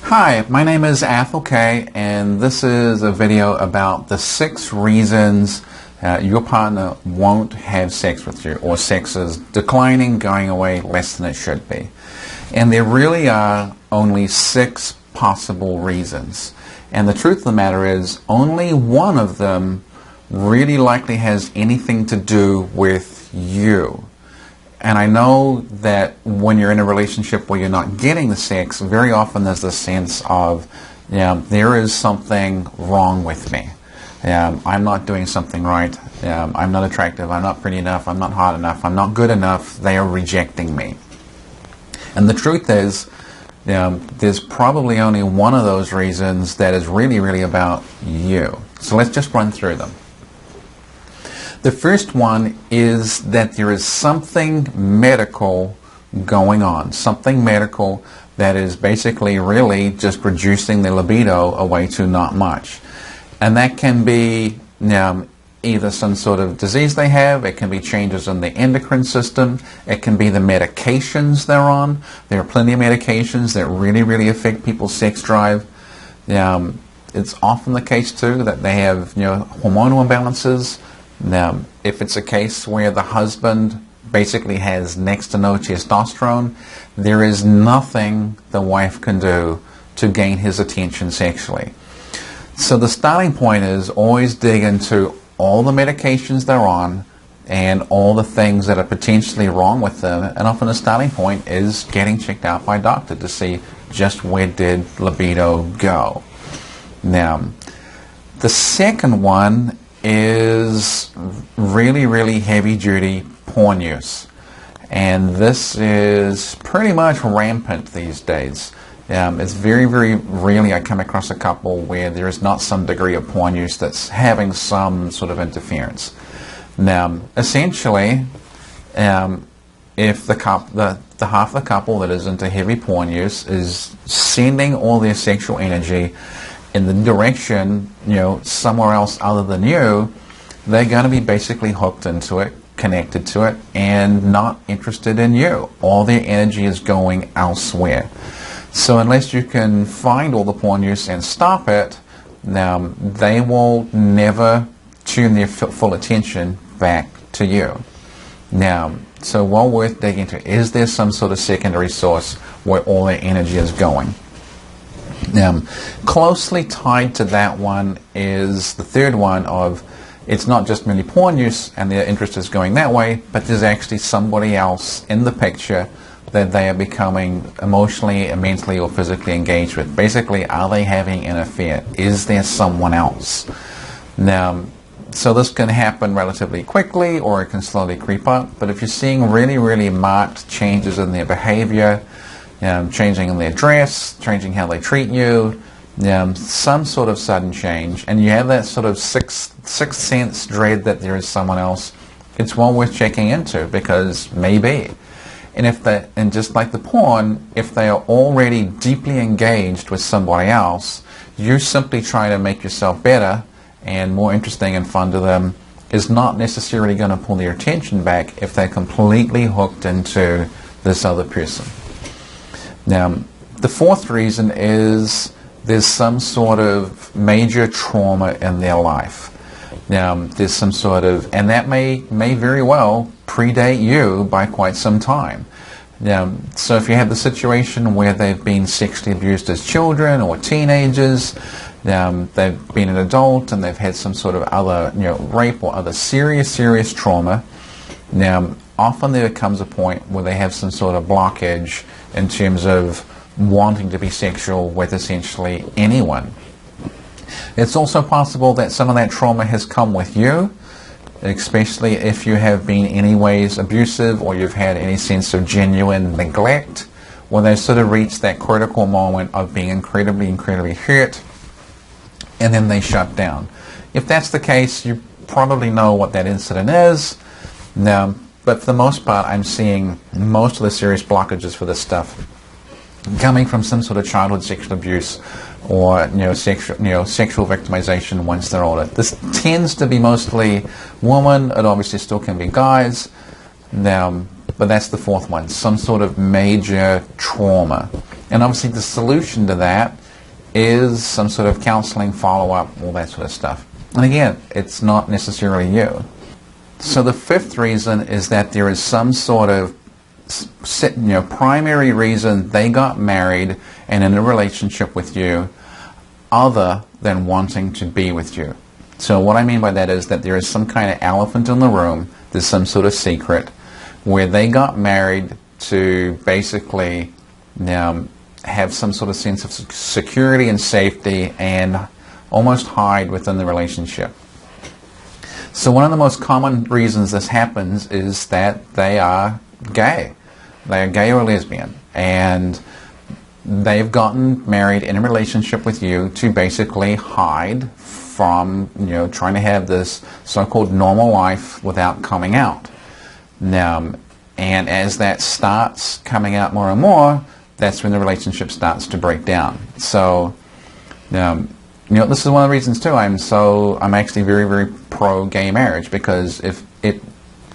Hi, my name is Athol K, and this is a video about the 6 reasons your partner won't have sex with you, or sex is declining, going away less than it should be. And there really are only 6 possible reasons. And the truth of the matter is, only one of them really likely has anything to do with you. And I know that when you're in a relationship where you're not getting the sex, very often there's this sense of, there is something wrong with me. I'm not doing something right. I'm not attractive. I'm not pretty enough. I'm not hot enough. I'm not good enough. They are rejecting me. And the truth is, there's probably only one of those reasons that is really, really about you. So let's just run through them. The first one is that there is something medical going on, something medical that is basically really just reducing the libido away to not much. And that can be either some sort of disease they have, it can be changes in the endocrine system, it can be the medications they're on. There are plenty of medications that really, really affect people's sex drive. It's often the case too that they have hormonal imbalances. Now, if it's a case where the husband basically has next to no testosterone, there is nothing the wife can do to gain his attention sexually. So the starting point is always dig into all the medications they're on and all the things that are potentially wrong with them. And often the starting point is getting checked out by a doctor to see just where did libido go. Now, the second one is really, really heavy-duty porn use. And this is pretty much rampant these days. It's very, very rarely I come across a couple where there is not some degree of porn use that's having some sort of interference. Now, essentially, if the half of the couple that is into heavy porn use is sending all their sexual energy in the direction, somewhere else other than you, they're going to be basically hooked into it, connected to it, and not interested in you. All their energy is going elsewhere. So unless you can find all the porn use and stop it, they will never tune their full attention back to you. Now, so well worth digging into. Is there some sort of secondary source where all their energy is going? Closely tied to that one is the third one of, it's not just merely porn use and their interest is going that way, but there's actually somebody else in the picture that they are becoming emotionally, mentally, or physically engaged with. Basically, are they having an affair? Is there someone else? Now, so this can happen relatively quickly or it can slowly creep up, but if you're seeing really, really marked changes in their behavior, changing in their dress, changing how they treat you, some sort of sudden change, and you have that sort of sixth sense dread that there is someone else, it's well worth checking into, because maybe. And just like the porn, if they are already deeply engaged with somebody else, you simply trying to make yourself better and more interesting and fun to them is not necessarily going to pull their attention back if they're completely hooked into this other person. Now, the fourth reason is there's some sort of major trauma in their life. Now, there's some sort of, and that may very well predate you by quite some time. Now, so if you have the situation where they've been sexually abused as children or teenagers, they've been an adult and they've had some sort of other, rape or other serious trauma. Now, often there comes a point where they have some sort of blockage in terms of wanting to be sexual with essentially anyone. It's also possible that some of that trauma has come with you, especially if you have been any ways abusive or you've had any sense of genuine neglect, when they sort of reach that critical moment of being incredibly, incredibly hurt, and then they shut down. If that's the case, you probably know what that incident is. Now, but for the most part, I'm seeing most of the serious blockages for this stuff coming from some sort of childhood sexual abuse or sexual victimization once they're older. This tends to be mostly women. It obviously still can be guys. Now, but that's the fourth one, some sort of major trauma. And obviously the solution to that is some sort of counseling, follow-up, all that sort of stuff. And again, it's not necessarily you. So the fifth reason is that there is some sort of primary reason they got married and in a relationship with you other than wanting to be with you. So what I mean by that is that there is some kind of elephant in the room, there's some sort of secret, where they got married to basically have some sort of sense of security and safety and almost hide within the relationship. So one of the most common reasons this happens is that they are gay. They are gay or lesbian, and they've gotten married in a relationship with you to basically hide from, trying to have this so-called normal life without coming out. And as that starts coming out more and more, that's when the relationship starts to break down. So, this is one of the reasons too. I'm actually very, very pro-gay marriage, because if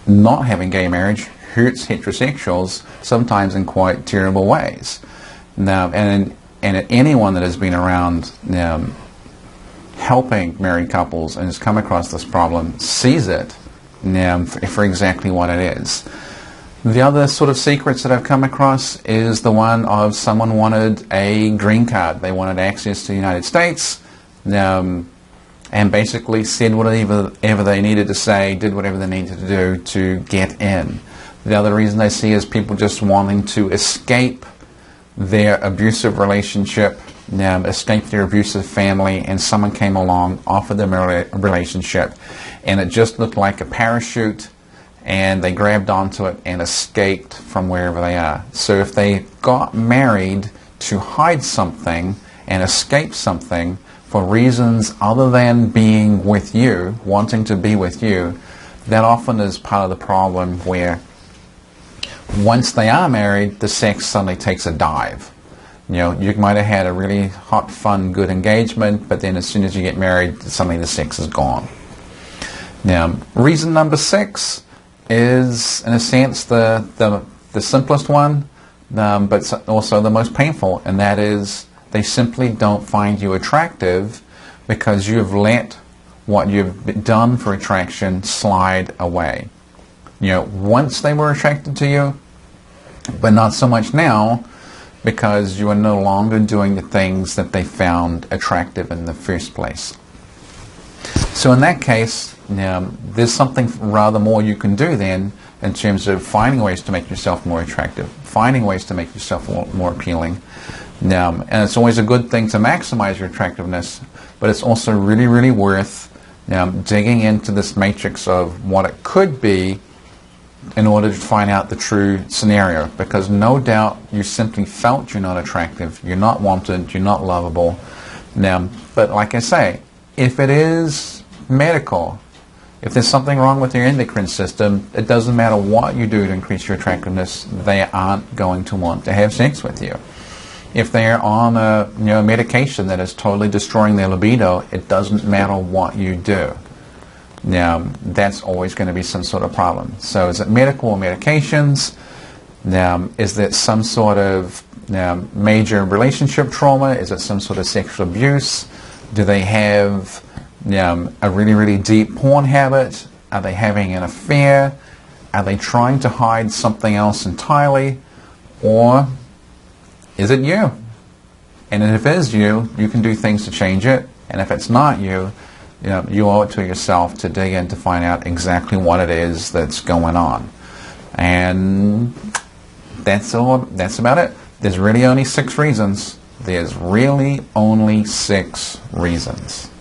not having gay marriage hurts heterosexuals sometimes in quite terrible ways. Now, and anyone that has been around helping married couples and has come across this problem sees it for exactly what it is. The other sort of secrets that I've come across is the one of someone wanted a green card. They wanted access to the United States, and basically said whatever they needed to say, did whatever they needed to do to get in. The other reason I see is people just wanting to escape their abusive relationship, escape their abusive family, and someone came along, offered them a relationship, and it just looked like a parachute, and they grabbed onto it and escaped from wherever they are. So if they got married to hide something and escape something for reasons other than being with you, wanting to be with you, that often is part of the problem, where once they are married, the sex suddenly takes a dive. You might have had a really hot, fun, good engagement, but then as soon as you get married, suddenly the sex is gone. Now, reason number 6 is, in a sense, the simplest one, but also the most painful, and that is they simply don't find you attractive because you've let what you've done for attraction slide away. Once they were attracted to you, but not so much now, because you are no longer doing the things that they found attractive in the first place. So in that case, there's something rather more you can do then in terms of finding ways to make yourself more attractive, finding ways to make yourself more appealing. And it's always a good thing to maximize your attractiveness, but it's also really, really worth digging into this matrix of what it could be in order to find out the true scenario, because no doubt you simply felt you're not attractive, you're not wanted, you're not lovable. But like I say, if it is medical, if there's something wrong with your endocrine system, it doesn't matter what you do to increase your attractiveness, they aren't going to want to have sex with you. If they're on a medication that is totally destroying their libido, it doesn't matter what you do. That's always going to be some sort of problem. So is it medical or medications? Is there some sort of major relationship trauma? Is it some sort of sexual abuse? Do they have a really, really deep porn habit? Are they having an affair? Are they trying to hide something else entirely? Or is it you? And if it is you, you can do things to change it. And if it's not you, you owe it to yourself to dig in to find out exactly what it is that's going on. And that's all. That's about it. There's really only 6 reasons. There's really only 6 reasons.